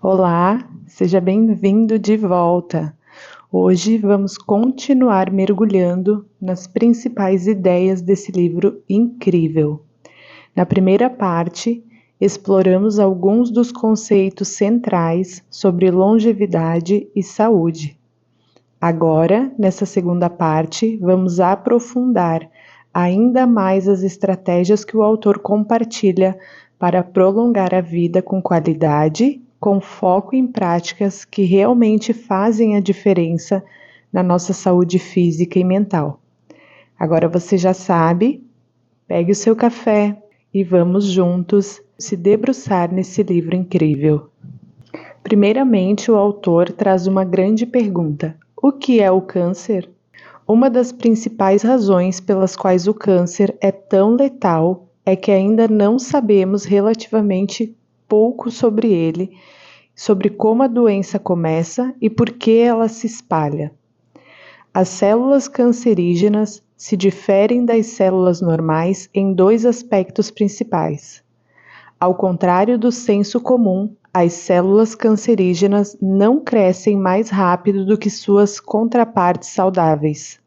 Olá, seja bem-vindo de volta. Hoje vamos continuar mergulhando nas principais ideias desse livro incrível. Na primeira parte, exploramos alguns dos conceitos centrais sobre longevidade e saúde. Agora, nessa segunda parte, vamos aprofundar ainda mais as estratégias que o autor compartilha para prolongar a vida com qualidade, com foco em práticas que realmente fazem a diferença na nossa saúde física e mental. Agora você já sabe, pegue o seu café e vamos juntos se debruçar nesse livro incrível. Primeiramente, o autor traz uma grande pergunta: o que é o câncer? Uma das principais razões pelas quais o câncer é tão letal é que ainda não sabemos relativamente pouco sobre ele, sobre como a doença começa e por que ela se espalha. As células cancerígenas se diferem das células normais em dois aspectos principais. Ao contrário do senso comum, as células cancerígenas não crescem mais rápido do que suas contrapartes saudáveis.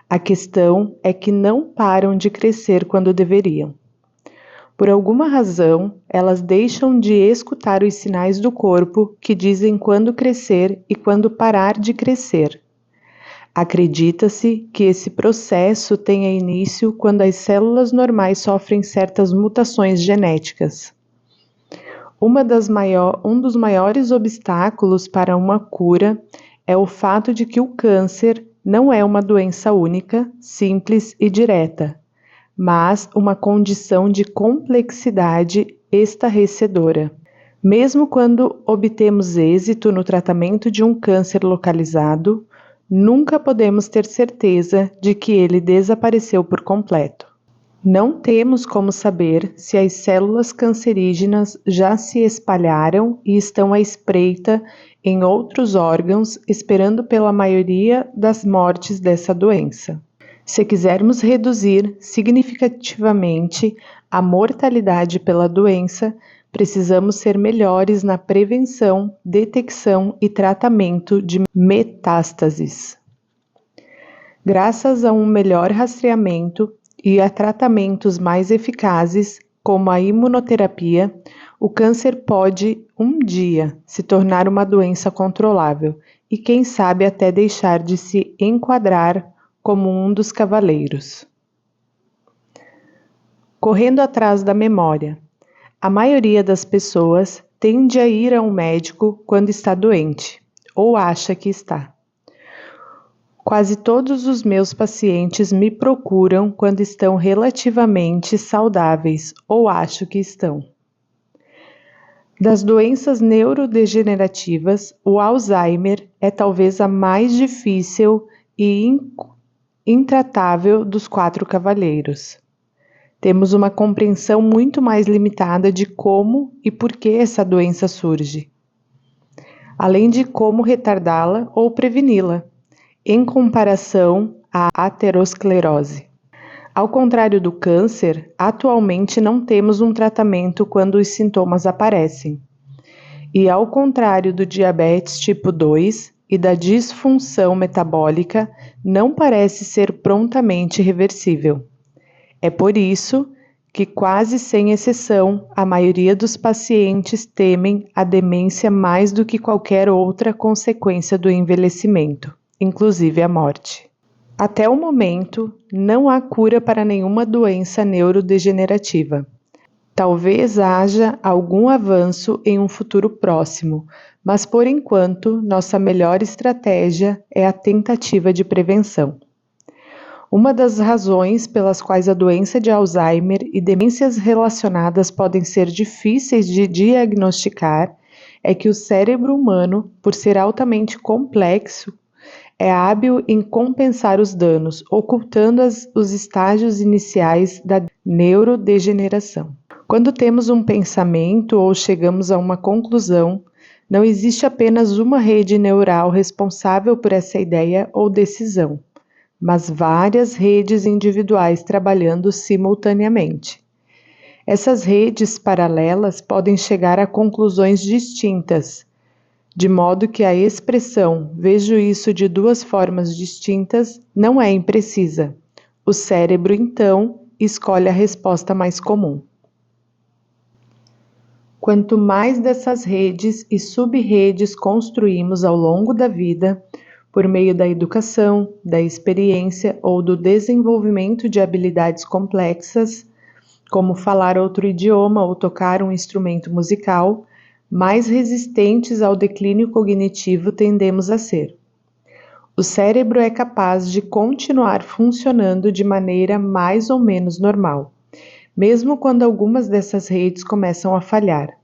A questão é que não param de crescer quando deveriam. Por alguma razão, elas deixam de escutar os sinais do corpo que dizem quando crescer e quando parar de crescer. Acredita-se que esse processo tenha início quando as células normais sofrem certas mutações genéticas. Um dos maiores obstáculos para uma cura é o fato de que o câncer não é uma doença única, simples e direta, mas uma condição de complexidade estarrecedora. Mesmo quando obtemos êxito no tratamento de um câncer localizado, nunca podemos ter certeza de que ele desapareceu por completo. Não temos como saber se as células cancerígenas já se espalharam e estão à espreita em outros órgãos, esperando pela maioria das mortes dessa doença. Se quisermos reduzir significativamente a mortalidade pela doença, precisamos ser melhores na prevenção, detecção e tratamento de metástases. Graças a um melhor rastreamento e a tratamentos mais eficazes, como a imunoterapia, o câncer pode, um dia, se tornar uma doença controlável e, quem sabe, até deixar de se enquadrar como um dos cavaleiros. Correndo atrás da memória. A maioria das pessoas tende a ir a um médico quando está doente, ou acha que está. Quase todos os meus pacientes me procuram quando estão relativamente saudáveis, ou acho que estão. Das doenças neurodegenerativas, o Alzheimer é talvez a mais difícil e intratável dos 4 cavaleiros. Temos uma compreensão muito mais limitada de como e por que essa doença surge, além de como retardá-la ou preveni-la, em comparação à aterosclerose. Ao contrário do câncer, atualmente não temos um tratamento quando os sintomas aparecem. E ao contrário do diabetes tipo 2 e da disfunção metabólica, não parece ser prontamente reversível. É por isso que, quase sem exceção, a maioria dos pacientes temem a demência mais do que qualquer outra consequência do envelhecimento, inclusive a morte. Até o momento, não há cura para nenhuma doença neurodegenerativa. Talvez haja algum avanço em um futuro próximo, mas por enquanto, nossa melhor estratégia é a tentativa de prevenção. Uma das razões pelas quais a doença de Alzheimer e demências relacionadas podem ser difíceis de diagnosticar é que o cérebro humano, por ser altamente complexo, é hábil em compensar os danos, ocultando os estágios iniciais da neurodegeneração. Quando temos um pensamento ou chegamos a uma conclusão, não existe apenas uma rede neural responsável por essa ideia ou decisão, mas várias redes individuais trabalhando simultaneamente. Essas redes paralelas podem chegar a conclusões distintas, de modo que a expressão "vejo isso de duas formas distintas" não é imprecisa. O cérebro, então, escolhe a resposta mais comum. Quanto mais dessas redes e sub-redes construímos ao longo da vida, por meio da educação, da experiência ou do desenvolvimento de habilidades complexas, como falar outro idioma ou tocar um instrumento musical, mais resistentes ao declínio cognitivo tendemos a ser. O cérebro é capaz de continuar funcionando de maneira mais ou menos normal, mesmo quando algumas dessas redes começam a falhar.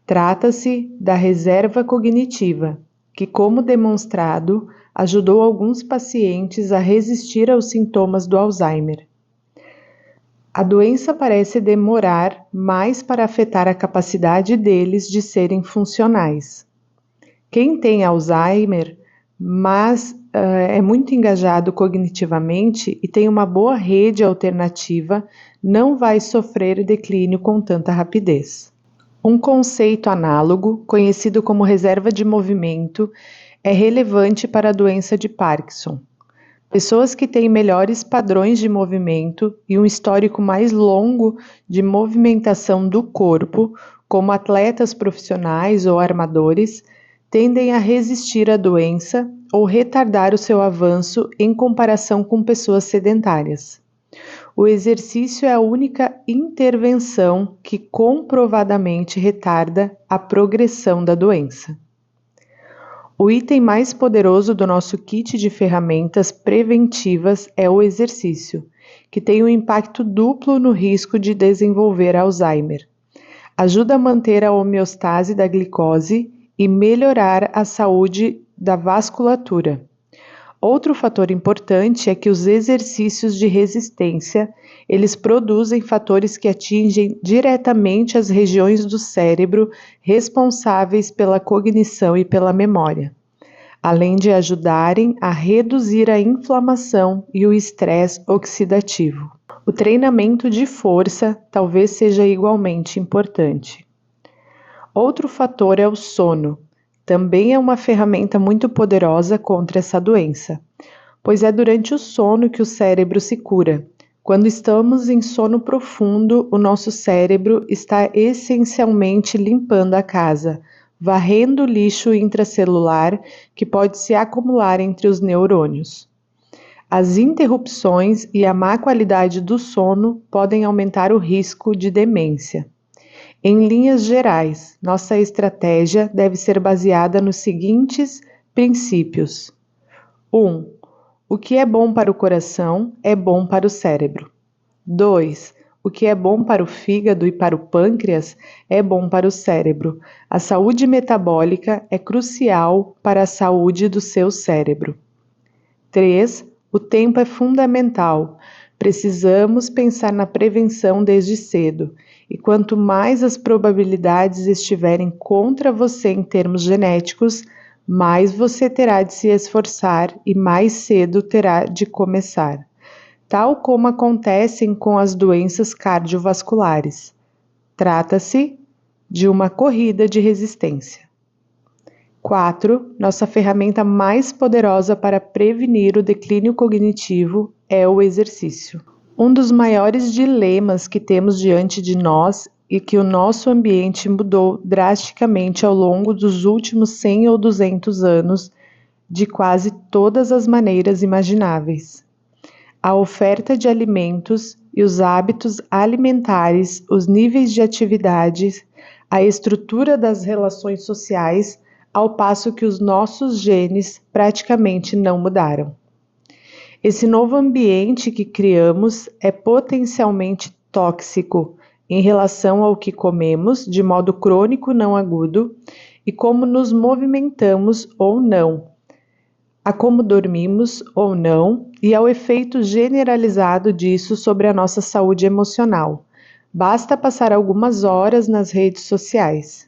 Trata-se da reserva cognitiva, que, como demonstrado, ajudou alguns pacientes a resistir aos sintomas do Alzheimer. A doença parece demorar mais para afetar a capacidade deles de serem funcionais. Quem tem Alzheimer, mas é muito engajado cognitivamente e tem uma boa rede alternativa, não vai sofrer declínio com tanta rapidez. Um conceito análogo, conhecido como reserva de movimento, é relevante para a doença de Parkinson. Pessoas que têm melhores padrões de movimento e um histórico mais longo de movimentação do corpo, como atletas profissionais ou armadores, tendem a resistir à doença ou retardar o seu avanço em comparação com pessoas sedentárias. O exercício é a única intervenção que comprovadamente retarda a progressão da doença. O item mais poderoso do nosso kit de ferramentas preventivas é o exercício, que tem um impacto duplo no risco de desenvolver Alzheimer. Ajuda a manter a homeostase da glicose e melhorar a saúde da vasculatura. Outro fator importante é que os exercícios de resistência, eles produzem fatores que atingem diretamente as regiões do cérebro responsáveis pela cognição e pela memória, além de ajudarem a reduzir a inflamação e o estresse oxidativo. O treinamento de força talvez seja igualmente importante. Outro fator é o sono. Também é uma ferramenta muito poderosa contra essa doença, pois é durante o sono que o cérebro se cura. Quando estamos em sono profundo, o nosso cérebro está essencialmente limpando a casa, varrendo o lixo intracelular que pode se acumular entre os neurônios. As interrupções e a má qualidade do sono podem aumentar o risco de demência. Em linhas gerais, nossa estratégia deve ser baseada nos seguintes princípios. 1. O que é bom para o coração é bom para o cérebro. 2. O que é bom para o fígado e para o pâncreas é bom para o cérebro. A saúde metabólica é crucial para a saúde do seu cérebro. 3. O tempo é fundamental. Precisamos pensar na prevenção desde cedo. E quanto mais as probabilidades estiverem contra você em termos genéticos, mais você terá de se esforçar e mais cedo terá de começar, tal como acontecem com as doenças cardiovasculares. Trata-se de uma corrida de resistência. 4. Nossa ferramenta mais poderosa para prevenir o declínio cognitivo é o exercício. Um dos maiores dilemas que temos diante de nós e que o nosso ambiente mudou drasticamente ao longo dos últimos 100 ou 200 anos, de quase todas as maneiras imagináveis. A oferta de alimentos e os hábitos alimentares, os níveis de atividades, a estrutura das relações sociais, ao passo que os nossos genes praticamente não mudaram. Esse novo ambiente que criamos é potencialmente tóxico em relação ao que comemos de modo crônico não agudo e como nos movimentamos ou não, a como dormimos ou não e ao efeito generalizado disso sobre a nossa saúde emocional. Basta passar algumas horas nas redes sociais.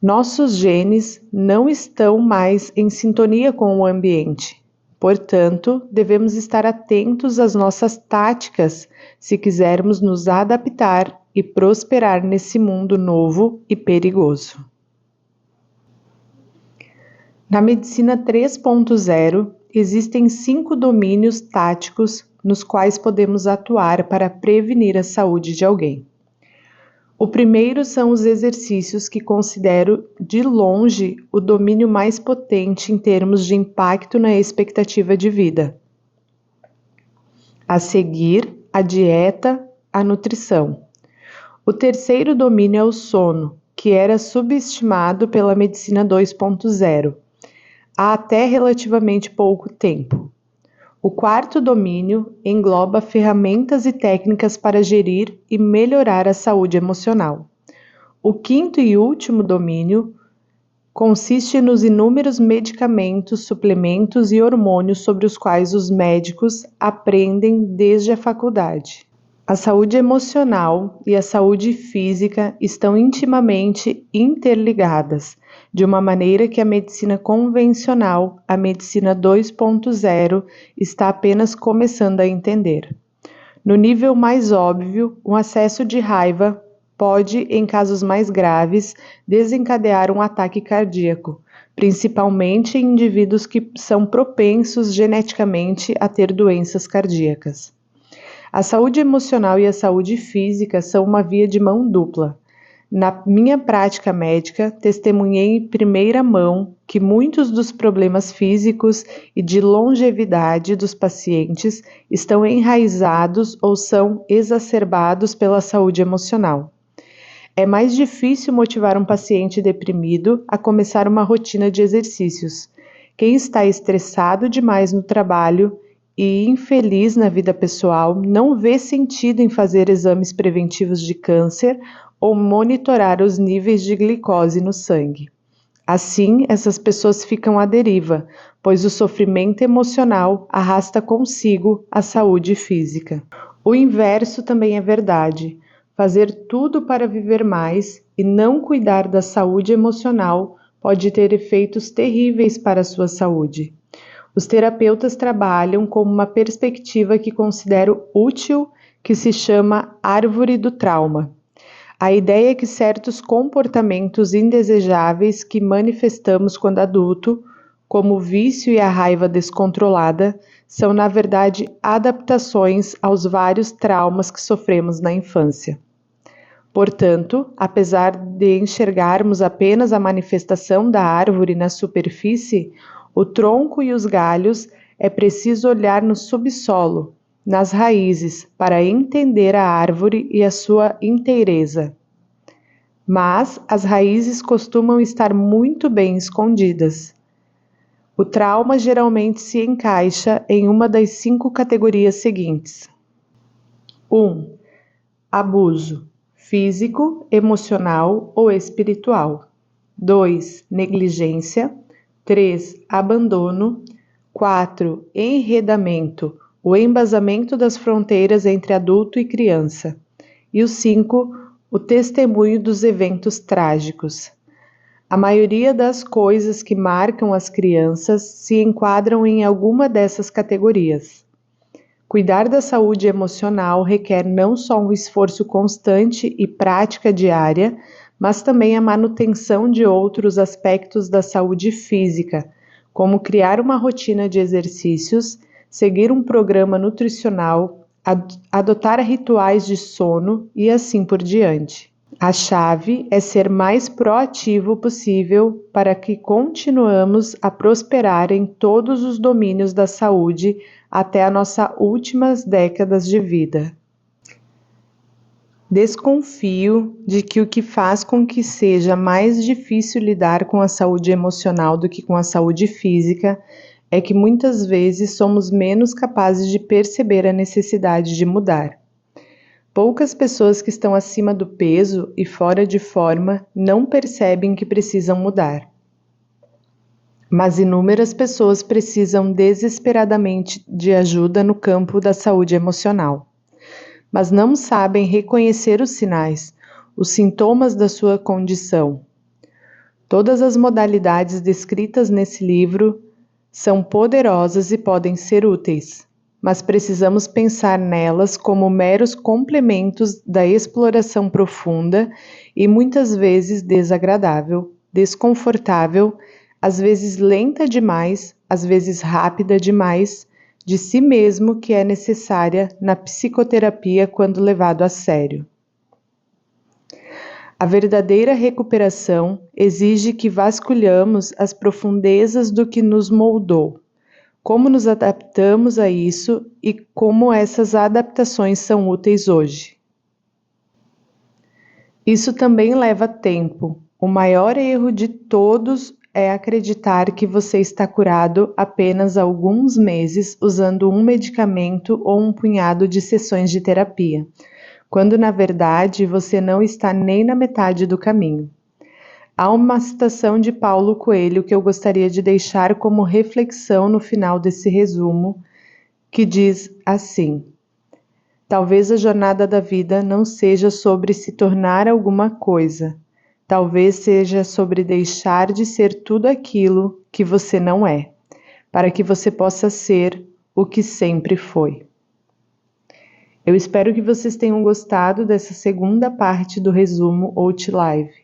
Nossos genes não estão mais em sintonia com o ambiente. Portanto, devemos estar atentos às nossas táticas se quisermos nos adaptar e prosperar nesse mundo novo e perigoso. Na medicina 3.0, existem 5 domínios táticos nos quais podemos atuar para prevenir a saúde de alguém. O primeiro são os exercícios que considero de longe o domínio mais potente em termos de impacto na expectativa de vida. A seguir, a dieta, a nutrição. O terceiro domínio é o sono, que era subestimado pela medicina 2.0 há até relativamente pouco tempo. O quarto domínio engloba ferramentas e técnicas para gerir e melhorar a saúde emocional. O quinto e último domínio consiste nos inúmeros medicamentos, suplementos e hormônios sobre os quais os médicos aprendem desde a faculdade. A saúde emocional e a saúde física estão intimamente interligadas, de uma maneira que a medicina convencional, a medicina 2.0, está apenas começando a entender. No nível mais óbvio, um acesso de raiva pode, em casos mais graves, desencadear um ataque cardíaco, principalmente em indivíduos que são propensos geneticamente a ter doenças cardíacas. A saúde emocional e a saúde física são uma via de mão dupla. Na minha prática médica, testemunhei em primeira mão que muitos dos problemas físicos e de longevidade dos pacientes estão enraizados ou são exacerbados pela saúde emocional. É mais difícil motivar um paciente deprimido a começar uma rotina de exercícios. Quem está estressado demais no trabalho e infeliz na vida pessoal não vê sentido em fazer exames preventivos de câncer ou monitorar os níveis de glicose no sangue. Assim, essas pessoas ficam à deriva, pois o sofrimento emocional arrasta consigo a saúde física. O inverso também é verdade. Fazer tudo para viver mais e não cuidar da saúde emocional pode ter efeitos terríveis para a sua saúde. Os terapeutas trabalham com uma perspectiva que considero útil, que se chama árvore do trauma. A ideia é que certos comportamentos indesejáveis que manifestamos quando adulto, como o vício e a raiva descontrolada, são na verdade adaptações aos vários traumas que sofremos na infância. Portanto, apesar de enxergarmos apenas a manifestação da árvore na superfície, o tronco e os galhos, é preciso olhar no subsolo, nas raízes, para entender a árvore e a sua inteireza. Mas as raízes costumam estar muito bem escondidas. O trauma geralmente se encaixa em uma das 5 categorias seguintes. 1. Abuso físico, emocional ou espiritual. 2. Negligência. 3. Abandono. 4. Enredamento, o embasamento das fronteiras entre adulto e criança. E o 5. O testemunho dos eventos trágicos. A maioria das coisas que marcam as crianças se enquadram em alguma dessas categorias. Cuidar da saúde emocional requer não só um esforço constante e prática diária, mas também a manutenção de outros aspectos da saúde física, como criar uma rotina de exercícios, seguir um programa nutricional, adotar rituais de sono e assim por diante. A chave é ser mais proativo possível para que continuamos a prosperar em todos os domínios da saúde até as nossas últimas décadas de vida. Desconfio de que o que faz com que seja mais difícil lidar com a saúde emocional do que com a saúde física é que muitas vezes somos menos capazes de perceber a necessidade de mudar. Poucas pessoas que estão acima do peso e fora de forma não percebem que precisam mudar. Mas inúmeras pessoas precisam desesperadamente de ajuda no campo da saúde emocional. Mas não sabem reconhecer os sinais, os sintomas da sua condição. Todas as modalidades descritas nesse livro São poderosas e podem ser úteis, mas precisamos pensar nelas como meros complementos da exploração profunda e muitas vezes desagradável, desconfortável, às vezes lenta demais, às vezes rápida demais, de si mesmo que é necessária na psicoterapia quando levado a sério. A verdadeira recuperação exige que vasculhamos as profundezas do que nos moldou, como nos adaptamos a isso e como essas adaptações são úteis hoje. Isso também leva tempo. O maior erro de todos é acreditar que você está curado apenas há alguns meses usando um medicamento ou um punhado de sessões de terapia, quando na verdade você não está nem na metade do caminho. Há uma citação de Paulo Coelho que eu gostaria de deixar como reflexão no final desse resumo, que diz assim: talvez a jornada da vida não seja sobre se tornar alguma coisa, talvez seja sobre deixar de ser tudo aquilo que você não é, para que você possa ser o que sempre foi. Eu espero que vocês tenham gostado dessa segunda parte do resumo Outlive.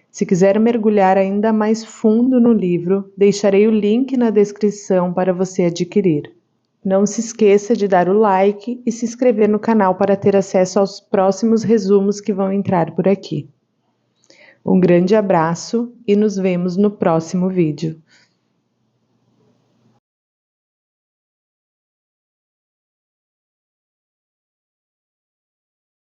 Se quiser mergulhar ainda mais fundo no livro, deixarei o link na descrição para você adquirir. Não se esqueça de dar o like e se inscrever no canal para ter acesso aos próximos resumos que vão entrar por aqui. Um grande abraço e nos vemos no próximo vídeo.